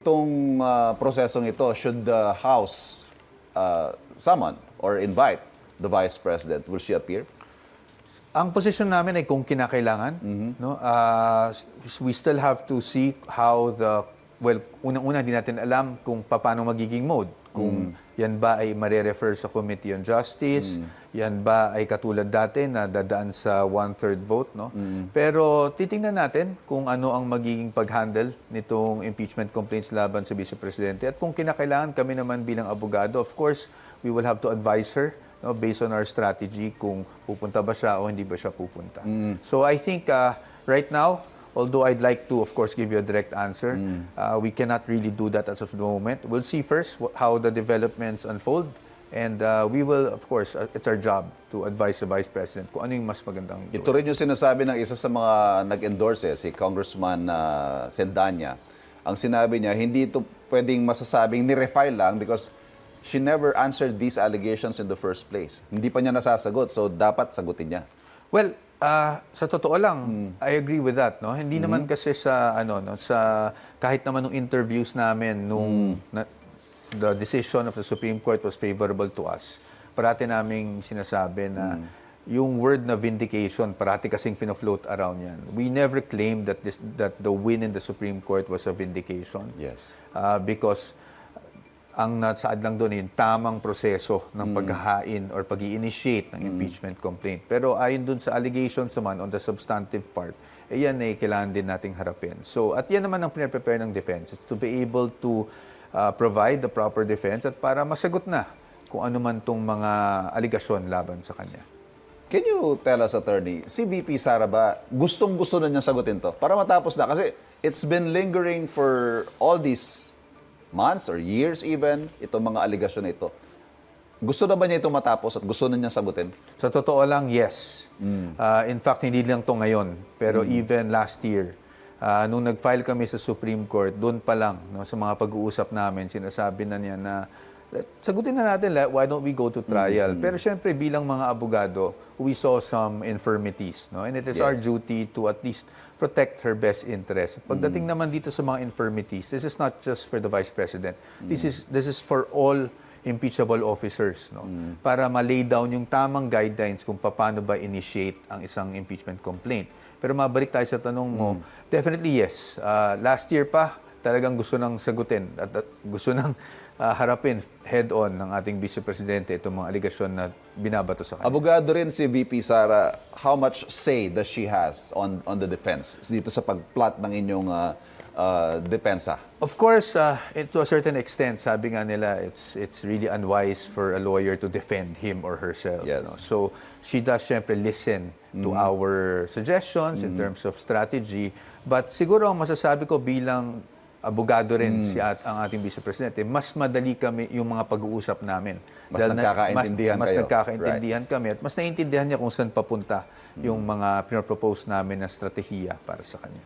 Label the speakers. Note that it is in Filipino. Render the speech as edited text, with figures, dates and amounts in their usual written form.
Speaker 1: Itong prosesong ito, should the House summon or invite the Vice President, will she appear?
Speaker 2: Ang posisyon namin ay kung kinakailangan, no? We still have to see how unang-una hindi natin alam kung paano magiging mode. Kung yan ba ay mare-refer sa Committee on Justice, yan ba ay katulad dati na dadaan sa 1/3 vote, no? Pero titingnan natin kung ano ang magiging pag-handle nitong impeachment complaints laban sa Vice Presidente. At kung kinakailangan, kami naman bilang abogado, of course, we will have to advise her, no, based on our strategy kung pupunta ba siya o hindi ba siya pupunta. So I think right now, although I'd like to, of course, give you a direct answer, we cannot really do that as of the moment. We'll see first how the developments unfold. And we will, of course, it's our job to advise the Vice President kung ano yung mas magandang gawin.
Speaker 1: Ito rin yung sinasabi ng isa sa mga nag-endorse, si Congressman Sendanya. Ang sinabi niya, hindi ito pwedeng masasabing ni-refile lang because she never answered these allegations in the first place. Hindi pa niya nasasagot, so dapat sagutin niya.
Speaker 2: Well, sa totoo lang, I agree with that, no. Hindi naman kasi sa sa kahit naman nung interviews namin nung the decision of the Supreme Court was favorable to us. Parati naming sinasabi na yung word na vindication, parati kasing fina-float around yan. We never claimed that the win in the Supreme Court was a vindication.
Speaker 1: Yes.
Speaker 2: Because ang nasaad lang doon yung tamang proseso ng paghahain or pag-i-initiate ng impeachment complaint. Pero ayon doon sa allegations naman on the substantive part, yan ay kailangan din nating harapin. So, at yan naman ang prepare ng defense. It's to be able to provide the proper defense at para masagot na kung ano man tong mga aligasyon laban sa kanya.
Speaker 1: Can you tell us, Attorney, si VP Sara ba gustong-gusto na niya sagutin to? Para matapos na. Kasi it's been lingering for all these months or years even, itong mga aligasyon na ito. Gusto na ba niya ito matapos at gusto na niya sagutin?
Speaker 2: Sa totoo lang, yes. In fact, hindi lang to ngayon. Pero even last year, nung nag-file kami sa Supreme Court, doon pa lang, no, sa mga pag-uusap namin, sinasabi na niya na sagutin na natin, why don't we go to trial? Pero syempre, bilang mga abogado, we saw some infirmities. No? And it is our duty to at least protect her best interest. Pagdating naman dito sa mga infirmities, this is not just for the Vice President. This is for all impeachable officers, no? Para ma-lay down yung tamang guidelines kung paano ba initiate ang isang impeachment complaint. Pero mabalik tayo sa tanong mo, definitely yes. Last year pa, talagang gusto nang sagutin at gusto nang harapin head-on ng ating Vice Presidente itong mga aligasyon na binabato sa kanya.
Speaker 1: Abogado rin si VP Sara, how much say does she has on the defense dito sa pag-plot ng inyong depensa?
Speaker 2: Of course, to a certain extent, sabi nga nila, it's really unwise for a lawyer to defend him or herself.
Speaker 1: Yes.
Speaker 2: No? So, she does syempre listen to our suggestions in terms of strategy. But siguro ang masasabi ko bilang abogado rin ang ating Vice Presidente, mas madali kami yung mga pag-uusap namin.
Speaker 1: Mas nagkakaintindihan
Speaker 2: mas
Speaker 1: kayo.
Speaker 2: nagkakaintindihan kami at mas naiintindihan niya kung saan papunta yung mga pinapropose namin na strategiya para sa kanya.